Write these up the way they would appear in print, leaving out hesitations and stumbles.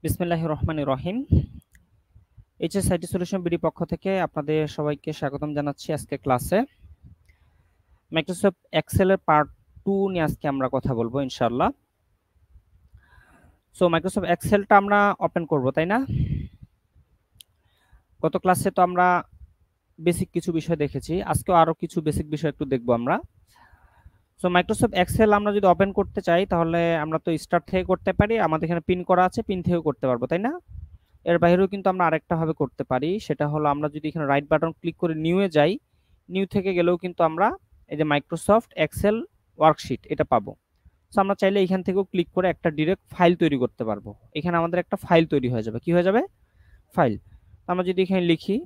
বিসমিল্লাহির রহমানির রহিম। HS IT solution BD পক্ষ থেকে আপনাদের সবাইকে স্বাগতম জানাচ্ছি আজকে ক্লাসে। মাইক্রোসফট এক্সেলের পার্ট 2 নিয়ে আজকে আমরা কথা বলবো ইনশাআল্লাহ। সো মাইক্রোসফট এক্সেলটা আমরা ওপেন করব, তাই না? গত ক্লাসে তো আমরা বেসিক কিছু বিষয় দেখেছি, আজকেও আরো কিছু বেসিক বিষয় একটু দেখবো আমরা। সো মাইক্রোসফট এক্সেল আমরা যদি ওপেন করতে চাই তাহলে আমরা তো স্টার্ট থেকে করতে পারি, আমাদের এখানে পিন করা আছে, পিন থেকেও করতে পারবো, তাই না? এর বাইরেও কিন্তু আমরা আরেকটা ভাবে করতে পারি, সেটা হলো আমরা যদি এখানে রাইট বাটন ক্লিক করে নিউয়ে যাই, নিউ থেকে গেলেও কিন্তু আমরা এই যে মাইক্রোসফট এক্সেল ওয়ার্কশিট এটা পাবো। সো আমরা চাইলে এখান থেকেও ক্লিক করে একটা ডিরেক্ট ফাইল তৈরি করতে পারবো। এখানে আমাদের একটা ফাইল তৈরি হয়ে যাবে। কি হয়ে যাবে? ফাইল। আমরা যদি এখানে লিখি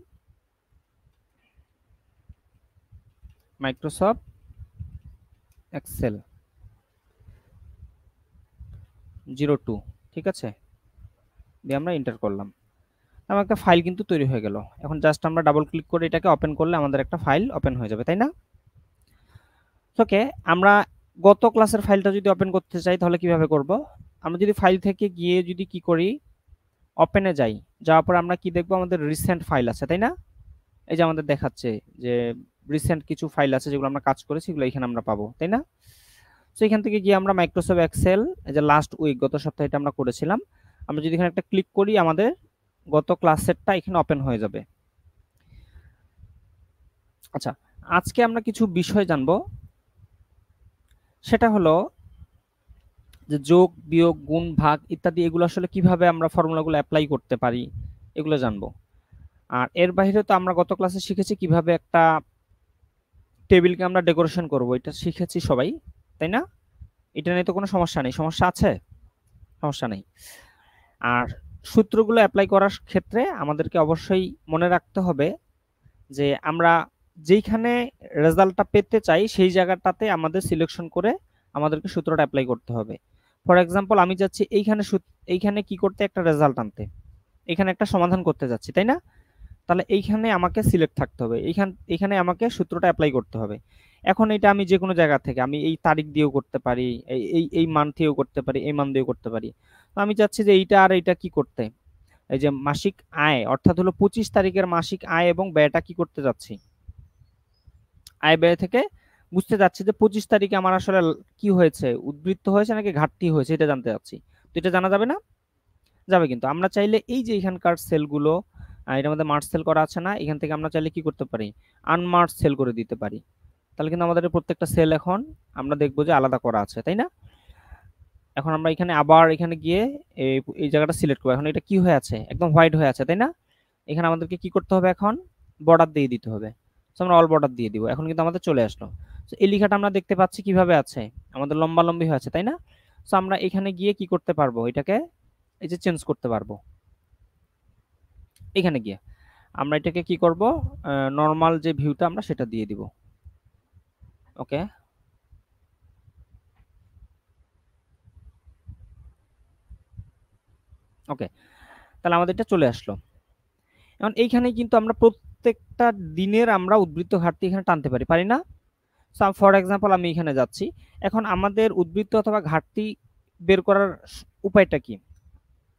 মাইক্রোসফট এক্সেল 02, ঠিক আছে, দিয়ে আমরা এন্টার করলাম, আমার একটা ফাইল কিন্তু তৈরি হয়ে গেল। এখন জাস্ট আমরা ডাবল ক্লিক করে এটাকে ওপেন করলে আমাদের একটা ফাইল ওপেন হয়ে যাবে, তাই না? ওকে, আমরা গত ক্লাসের ফাইলটা যদি ওপেন করতে চাই তাহলে কিভাবে করব? আমরা যদি ফাইল থেকে গিয়ে যদি কি করি, ওপেনে যাই, যাওয়ার পর আমরা কি দেখবো, আমাদের রিসেন্ট ফাইল আছে, তাই না? এই যে আমাদের দেখাচ্ছে যে রিসেন্ট কিছু ফাইল আছে যেগুলো আমরা কাজ করেছি, এগুলো এখানে আমরা পাবো, তাই না? তো এখান থেকে গিয়ে আমরা মাইক্রোসফট এক্সেল এই যে লাস্ট উইক, গত সপ্তাহে এটা আমরা করেছিলাম, আমরা যদি এখানে একটা ক্লিক করি আমাদের গত ক্লাসেরটা এখানে ওপেন হয়ে যাবে। আচ্ছা, আজকে আমরা কিছু বিষয় জানবো, সেটা হলো যে যোগ বিয়োগ গুণ ভাগ ইত্যাদি, এগুলো আসলে কিভাবে আমরা ফর্মুলাগুলো অ্যাপ্লাই করতে পারি এগুলো জানবো। আর এর বাইরে তো আমরা গত ক্লাসে শিখেছি কিভাবে একটা টেবিলকে আমরা ডেকোরেশন করব, এটা শিখেছি সবাই, তাই না? এটা নিয়ে তো কোনো সমস্যা নেই, সমস্যা আছে? সমস্যা নেই। আর সূত্রগুলো অ্যাপ্লাই করার ক্ষেত্রে আমাদেরকে অবশ্যই মনে রাখতে হবে যে আমরা যেইখানে রেজাল্টটা পেতে চাই সেই জায়গাটাতে আমাদের সিলেকশন করে আমাদেরকে সূত্রটা অ্যাপ্লাই করতে হবে। ফর এক্সাম্পল, আমি যাচ্ছি এইখানে কি করতে, একটা রেজাল্ট আনতে, এখানে একটা সমাধান করতে যাচ্ছি, তাই না? তাহলে এইখানে আমাকে সিলেক্ট থাকতে হবে, এখানে আমাকে সূত্রটা অ্যাপ্লাই করতে হবে। এখন এটা আমি যে কোনো জায়গা থেকে, আমি এই তারিখ দিয়েও করতে পারি, এই মান দিয়েও করতে পারি, এই মান দিয়েও করতে পারি। তো আমি চাচ্ছি যে এইটা আর এইটা কি করতে, এই যে মাসিক আয়, অর্থাৎ হলো 25 তারিখের মাসিক আয় এবং ব্যয়টা কি করতে যাচ্ছি, আয় ব্যয় থেকে বুঝতে যাচ্ছি যে 25 তারিখে আমার আসলে কি হয়েছে, উদ্বৃত্ত হয়েছে নাকি ঘাটতি হয়েছে, এটা জানতে যাচ্ছি। তো এটা জানা যাবে না? যাবে। কিন্তু আমরা চাইলে এই যে এখানকার সেলগুলো, এটার মধ্যে মার্চ সেল করা আছে না, এখান থেকে আমরা চাইলে কি করতে পারি, আনমার্চ সেল করে দিতে পারি। তাহলে কিন্তু আমাদের প্রত্যেকটা সেল এখন আমরা দেখবো যে আলাদা করা আছে, তাই না? এখন আমরা এখানে আবার এখানে গিয়ে এই জায়গাটা সিলেক্ট করবো। এখন এটা কি হয়ে আছে, একদম হোয়াইট হয়ে আছে, তাই না? এখানে আমাদেরকে কি করতে হবে, এখন বর্ডার দিয়ে দিতে হবে। তো আমরা অল বর্ডার দিয়ে দিব, এখন কিন্তু আমাদের চলে আসলো। তো এই লেখাটা আমরা দেখতে পাচ্ছি কিভাবে আছে, আমাদের লম্বা লম্বি হয়ে আছে, তাই না? তো আমরা এখানে গিয়ে কি করতে পারবো, এটাকে এই যে চেঞ্জ করতে পারবো। এখানে গিয়ে আমরা এটাকে কি করব, নরমাল যে ভিউটা আমরা সেটা দিয়ে দিব। ওকে, ওকে, তাহলে আমাদের এটা চলে আসলো। এখন এইখানে কিন্তু আমরা প্রত্যেকটা দিনের আমরা উদ্বৃত্ত ঘাটতি এখানে টানতে পারি, পারি না? ফর এক্সাম্পল, আমি এখানে যাচ্ছি, এখন আমাদের উদ্বৃত্ত অথবা ঘাটতি বের করার উপায়টা কি?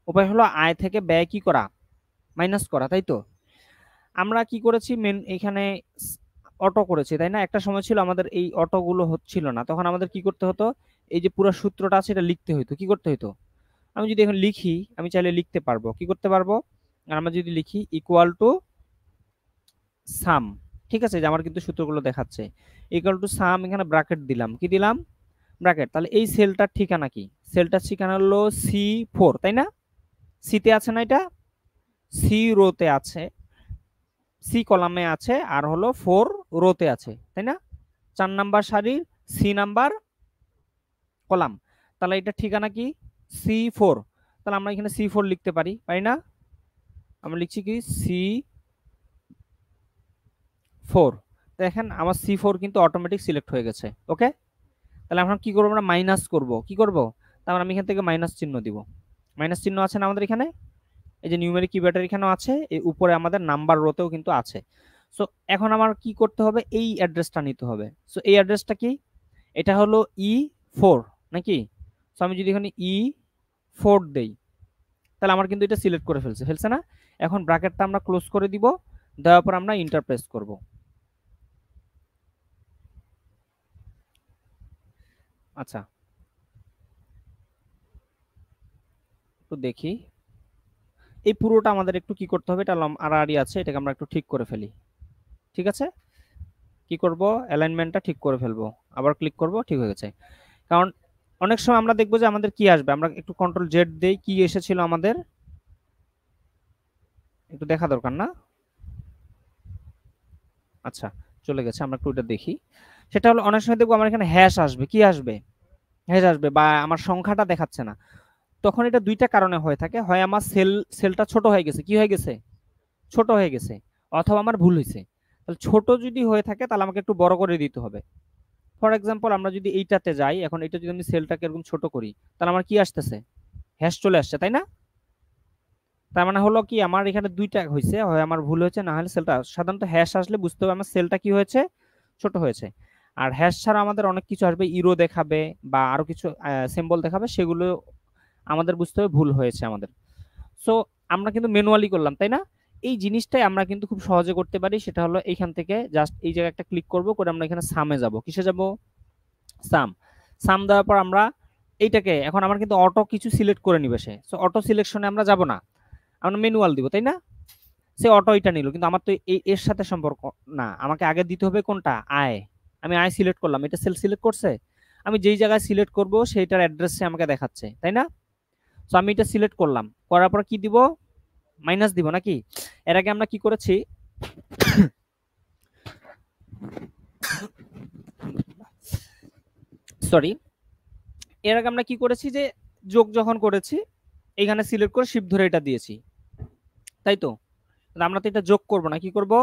উপায় হলো আয় থেকে ব্যয় কি করা, মাইনাস করা, তাই তো? আমরা কি করেছি, মেন এখানে অটো করেছি, তাই না? একটা সময় ছিল আমাদের এই অটোগুলো হচ্ছিল না, তখন আমাদের কি করতে হতো, এই যে পুরো সূত্রটা আছে এটা লিখতে হতো। কি করতে হতো? আমি যদি এখন লিখি, আমি চাইলে লিখতে পারবো, কি করতে পারবো, আমরা যদি লিখি ইকুয়াল টু সাম, ঠিক আছে, যে আমার কিন্তু সূত্রগুলো দেখাচ্ছে ইকুয়াল টু সাম, এখানে ব্র্যাকেট দিলাম, কি দিলাম, ব্র্যাকেট। তাহলে এই সেলটার ঠিকানা কি, সেলটার ঠিকানা হলো C4, তাই না? সিতে আছে না, এটা সি রোতে আছে, সি কলামে আছে, আর হলো 4 রোতে আছে, তাই না? 4 নাম্বার সারির সি নাম্বার কলাম। তাহলে এটা ঠিকানা কি, C4। তাহলে আমরা এখানে C4 লিখতে পারি, পারি না? আমরা লিখছি কি C4। দেখেন আমার C4 কিন্তু অটোমেটিক সিলেক্ট হয়ে গেছে। ওকে, তাহলে আমরা কি করবো, আমরা মাইনাস করব, কি করব, তারপর আমি এখান থেকে মাইনাস চিহ্ন দিব। মাইনাস চিহ্ন আছে না আমাদের এখানে, এই যে নিউমেরিক কিবোর্ডের এখানেও আছে, এই উপরে আমাদের নাম্বার রোতেও কিন্তু আছে। সো এখন আমার কি করতে হবে, এই অ্যাড্রেসটা নিতে হবে। সো এই অ্যাড্রেসটা কি, এটা হলো E4 নাকি? সো আমি যদি এখানে E4 দেই, তাহলে আমার কিন্তু এটা সিলেক্ট করে ফেলছে না? এখন ব্র্যাকেটটা আমরা ক্লোজ করে দিব, দেওয়ার পর আমরা ইন্টার প্রেস করব। আচ্ছা, একটু দেখি, এই পুরোটা আমাদের একটু কি করতে হবে, এটা আড়াআড়ি আছে, এটাকে আমরা একটু ঠিক করে ফেলি। ঠিক আছে, কি করব, অ্যালাইনমেন্টটা ঠিক করে ফেলবো, আবার ক্লিক করব, ঠিক হয়ে গেছে। কারণ অনেক সময় আমরা দেখবো যে আমাদের কি আসবে, আমরা একটু কন্ট্রোল জেড দেই, কি এসেছিল আমাদের একটু দেখা দরকার না? আচ্ছা, চলে গেছে, আমরা একটু এটা দেখি। সেটা হলো অনেক সময় দেখবো আমার এখানে হ্যাশ আসবে, কি আসবে, হ্যাশ আসবে, বা আমার সংখ্যাটা দেখাচ্ছে না। তখন এটা দুইটা কারণে হয়ে থাকে, হয় আমার সেলটা ছোট হয়ে গেছে, কি হয়ে গেছে, ছোট হয়ে গেছে, অথবা আমার ভুল হয়েছে। তাহলে ছোট যদি হয়ে থাকে তাহলে আমাকে একটু বড় করে দিতে হবে। ফর এক্সাম্পল আমরা যদি এইটাতে যাই, এখন এটা যদি আমি সেলটাকে এরকম ছোট করি, তাহলে আমার কি আসতেছে, হ্যাশ চলে আসছে, তাই না? তার মানে হলো কি আমার এখানে দুইটা হয়েছে, হয় আমার ভুল হয়েছে, না হলে সেলটা, সাধারণত হ্যাশ আসলে বুঝতে হবে আমার সেলটা কি হয়েছে, ছোট হয়েছে। আর হ্যাশ ছাড়া আমাদের অনেক কিছু আসবে, ইরো দেখাবে বা আরো কিছু সিম্বল দেখাবে, সেগুলো আমাদের বুঝতে হবে ভুল হয়েছে আমাদের। সো আমরা কিন্তু ম্যানুয়ালি করলাম, তাই না? এই জিনিসটাই আমরা কিন্তু খুব সহজে করতে পারি, সেটা হলো এইখান থেকে জাস্ট এই জায়গায় একটা ক্লিক করব, করে আমরা এখানে সামে যাব, কিসে যাব, সাম। সাম দেওয়ার পর আমরা এইটাকে, এখন আমার কিন্তু অটো কিছু সিলেক্ট করে নিবে সে, সো অটো সিলেকশনে আমরা যাব না, আমরা ম্যানুয়াল দিব, তাই না? সে অটো এটা নিল, কিন্তু আমার তো এর সাথে সম্পর্ক না, আমাকে আগে দিতে হবে কোনটা, আয়। আমি আয় সিলেক্ট করলাম, এটা সেল সিলেক্ট করছে, আমি যেই জায়গায় সিলেক্ট করব সেইটার অ্যাড্রেস সে আমাকে দেখাচ্ছে, তাই না? সো আমি এটা সিলেক্ট করলাম, করার পর কি দিব, মাইনাস দিব নাকি? এর আগে আমরা কি করেছি, সরি, এর আগে আমরা কি করেছি যে যোগ যখন করেছি এখানে সিলেক্ট করে শিফট ধরে এটা দিয়েছি, তাই তো? আমরা তো এটা যোগ করব না, কি করব,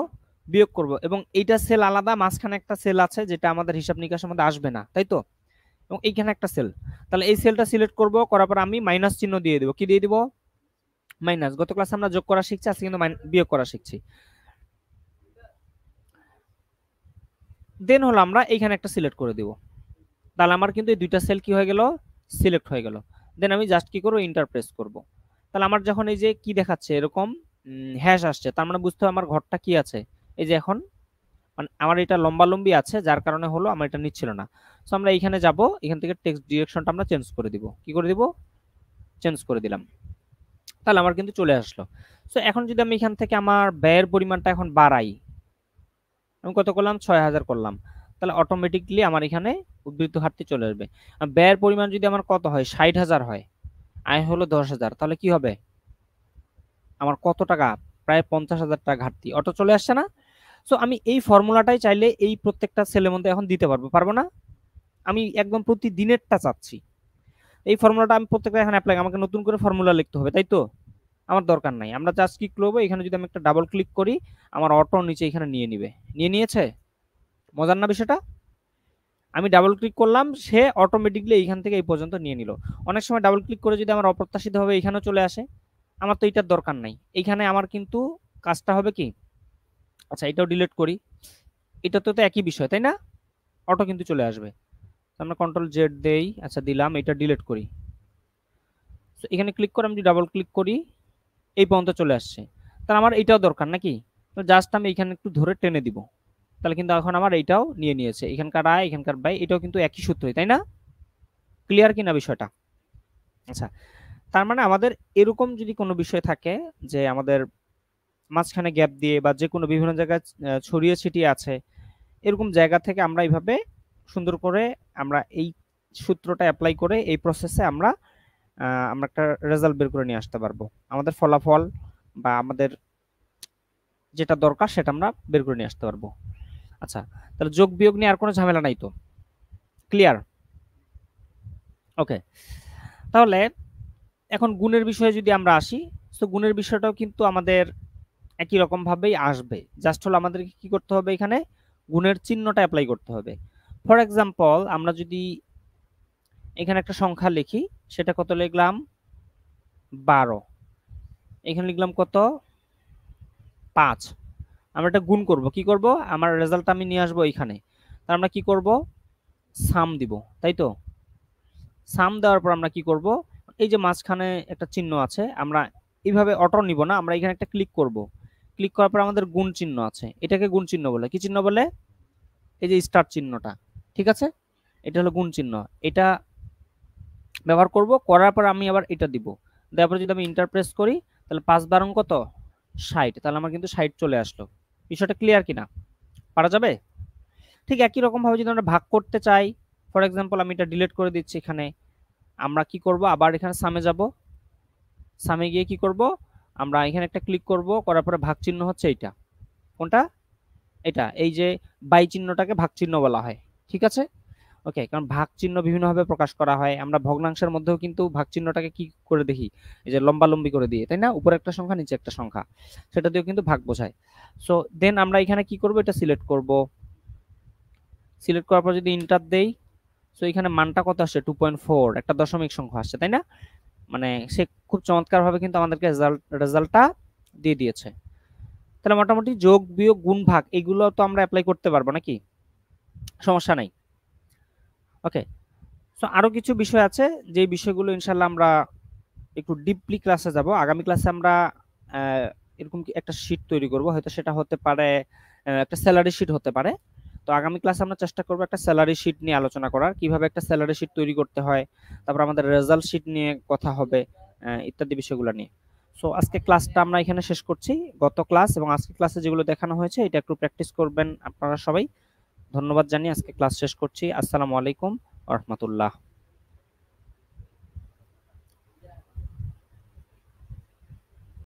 বিয়োগ করব, এবং এইটা সেল আলাদা, মাঝখানে একটা সেল আছে যেটা আমাদের হিসাব নিকাশের মধ্যে আসবে না, তাই তো? এবং এইখানে একটা সেল, তাহলে এই সেলটা সিলেক্ট করব, করার পর আমি মাইনাস চিহ্ন দিয়ে দিব, কি দিয়ে দিব, মাইনাস। গত ক্লাসে আমরা যোগ করা শিখছি, আজকে কিন্তু বিয়োগ করা শিখছি। দেন হলো আমরা এইখানে একটা সিলেক্ট করে দিব, তাহলে আমার কিন্তু এই দুইটা সেল কি হয়ে গেল, সিলেক্ট হয়ে গেল। দেন আমি জাস্ট কি করব, ইন্টার প্রেস করব। তাহলে আমার যখন এই যে কি দেখাচ্ছে এরকম হ্যাশ আসছে, তার মানে বুঝতে হবে আমার ঘরটা কি আছে, এই যে এখন মানে আমার এটা লম্বালম্বি আছে, যার কারণে হলো আমার এটা নিচ্ছিল না। সো আমরা এইখানে যাব, এখান থেকে টেক্সট ডিরেকশনটা আমরা চেঞ্জ করে দিব, কি করে দিব, চেঞ্জ করে দিলাম, তাহলে আমার কিন্তু চলে আসলো। সো এখন যদি আমি এখান থেকে আমার ব্যয়ের পরিমাণটা এখন বাড়াই, আমি কত করলাম, ৬,০০০ করলাম, তাহলে অটোমেটিকলি আমার এখানে উদ্ধৃত ঘাটতি চলে আসবে। ব্যয়ের পরিমাণ যদি আমার কত হয়, ৬০,০০০ হয়, আয় হলো ১০,০০০, তাহলে কি হবে, আমার কত টাকা, প্রায় ৫০,০০০ টাকা ঘাটতি, অটো চলে আসছে না? সো আমি এই ফর্মুলাটাই চাইলে এই প্রত্যেকটা সেলের মধ্যে এখন দিতে পারবো, পারবো না? আমি একদম প্রতিদিনেরটা চাচ্ছি, এই ফর্মুলাটা আমি প্রত্যেকটা এখানে অ্যাপ্লাই, আমাকে নতুন করে ফর্মুলা লিখতে হবে, তাই তো? আমার দরকার নাই, আমরা জাস্ট কি করবো, এখানে যদি আমি একটা ডাবল ক্লিক করি, আমার অটো নিচে এখানে নিয়ে নিবে, নিয়ে নিয়েছে। মজার না বিষয়টা? আমি ডাবল ক্লিক করলাম, সে অটোমেটিকলি এইখান থেকে এই পর্যন্ত নিয়ে নিল। অনেক সময় ডাবল ক্লিক করে যদি আমার অপ্রত্যাশিতভাবে এইখানেও চলে আসে, আমার তো এটার দরকার নাই, এইখানে আমার কিন্তু কাজটা হবে কি, আচ্ছা এটাও ডিলিট করি, এটা তো একই বিষয়, তাই না? অটো কিন্তু চলে আসবে, আমরা কন্ট্রোল জেড দেই, আচ্ছা দিলাম, এটা ডিলিট করি, এখানে ক্লিক করে আমি ডাবল ক্লিক করি, এই পর্যন্ত চলে আসছে, তাহলে আমার এইটাও দরকার নাকি, তো জাস্ট আমি এখানে একটু ধরে টেনে দিব, তাহলে কিন্তু এখন আমার এইটাও নিয়ে নিয়েছে, এখানকার আয় এখানকার ব্যয়, এটাও কিন্তু একই সূত্রই, তাই না? ক্লিয়ার কিনা বিষয়টা? আচ্ছা, তার মানে আমাদের এরকম যদি কোনো বিষয় থাকে যে আমাদের মাঝখানে গ্যাপ দিয়ে বা যে কোনো বিভিন্ন জায়গায় ছড়িয়ে ছিটিয়ে আছে, এরকম জায়গা থেকে আমরা এইভাবে সুন্দর করে আমরা এই সূত্রটা অ্যাপ্লাই করে এই প্রসেসে আমরা আমরা একটা রেজাল্ট বের করে নিয়ে আসতে পারবো, আমাদের ফলাফল বা আমাদের যেটা দরকার সেটা আমরা বের করে নিয়ে আসতে পারবো। আচ্ছা, তাহলে যোগ বিয়োগ নিয়ে আর কোনো ঝামেলা নাই তো? ক্লিয়ার? ওকে, তাহলে এখন গুণের বিষয়ে যদি আমরা আসি, তো গুণের বিষয়টাও কিন্তু আমাদের একই রকম ভাবেই আসবে, জাস্ট হলো আমাদেরকে কি করতে হবে, এখানে গুণের চিহ্নটা অ্যাপ্লাই করতে হবে। ফর এক্সাম্পল আমরা যদি এখানে একটা সংখ্যা লিখি, সেটা কত লিখলাম, 12, এখানে লিখলাম কত, 5, আমরা এটা গুণ করব, কি করব, আমার রেজাল্ট আমি নিয়ে আসবো এখানে, তার আমরা কি করব, সাম দিব, তাই তো? সাম দেওয়ার পর আমরা কি করব, এই যে মাঝখানে একটা চিহ্ন আছে, আমরা এইভাবে অটো নিব না, আমরা এখানে একটা ক্লিক করব। ক্লিক করার পর আমাদের গুণ চিহ্ন আছে, এটাকে গুণ চিহ্ন বলে। কি চিহ্ন বলে? এই যে স্টার চিহ্নটা, ঠিক আছে, এটা হলো গুণ চিহ্ন। এটা ব্যবহার করব, করার পর আমি আবার এটা দিব, দেওয়ার পর যদি আমি ইন্টার প্রেস করি, তাহলে 5 কত 60, তাহলে আমার কিন্তু 60 চলে আসলো। বিষয়টা ক্লিয়ার কিনা? পারা যাবে? ঠিক একই রকম ভাবে যদি আমরা ভাগ করতে চাই, ফর এক্সাম্পল আমি এটা ডিলিট করে দিচ্ছি, এখানে আমরা কি করব, আবার এখানে সামে যাব, সামে গিয়ে কি করব, আমরা এখানে একটা ক্লিক করব, করার পরে ভাগ চিহ্ন হচ্ছে এইটা, কোনটা, এটা, এই যে বাই চিহ্নটাকে ভাগ চিহ্ন বলা হয়, ঠিক আছে। ওকে, কারণ ভাগ চিহ্ন বিভিন্নভাবে প্রকাশ করা হয়, আমরা ভগ্নাংশের মধ্যেও কিন্তু ভাগ চিহ্নটাকে কি করে দেখি, এই যে লম্বালম্বি করে দিয়ে, তাই না, উপরে একটা সংখ্যা নিচে একটা সংখ্যা, সেটা দিয়েও কিন্তু ভাগ বোঝায়। সো দেন আমরা এখানে কি করব, এটা সিলেক্ট করব, সিলেক্ট করার পর যদি ইন্টার দেই, সো এখানে মানটা কত আসছে, 2.4, একটা দশমিক সংখ্যা আসছে, তাই না। মানে সে খুব চমৎকার ভাবে কিন্তু আমাদেরকে রেজাল্টটা দিয়ে দিয়েছে। তাহলে মোটামুটি যোগ বিয়োগ গুণ ভাগ এগুলো তো আমরা অ্যাপ্লাই করতে পারবো নাকি, সমস্যা নাই। ওকে, সো আরো কিছু বিষয় আছে, যে বিষয়গুলো ইনশাল্লাহ আমরা একটু ডিপলি ক্লাসে যাব। আগামী ক্লাসে আমরা এরকম একটা শীট তৈরি করব, হয়তো সেটা হতে পারে একটা স্যালারি শীট হতে পারে। তো আগামী ক্লাসে আমরা চেষ্টা করব একটা স্যালারি শীট নিয়ে আলোচনা করার, কিভাবে একটা স্যালারি শীট তৈরি করতে হয়, তারপর আমাদের রেজাল্ট শীট নিয়ে কথা হবে, ইত্যাদি বিষয়গুলো নিয়ে। সো আজকে ক্লাসটা আমরা এখানে শেষ করছি। গত ক্লাস এবং আজকে ক্লাসে যেগুলো দেখানো হয়েছে এটা একটু প্র্যাকটিস করবেন আপনারা সবাই। ধন্যবাদ জানিয়ে আজকে ক্লাস শেষ করছি। আসসালামু আলাইকুম ওয়া রাহমাতুল্লাহ।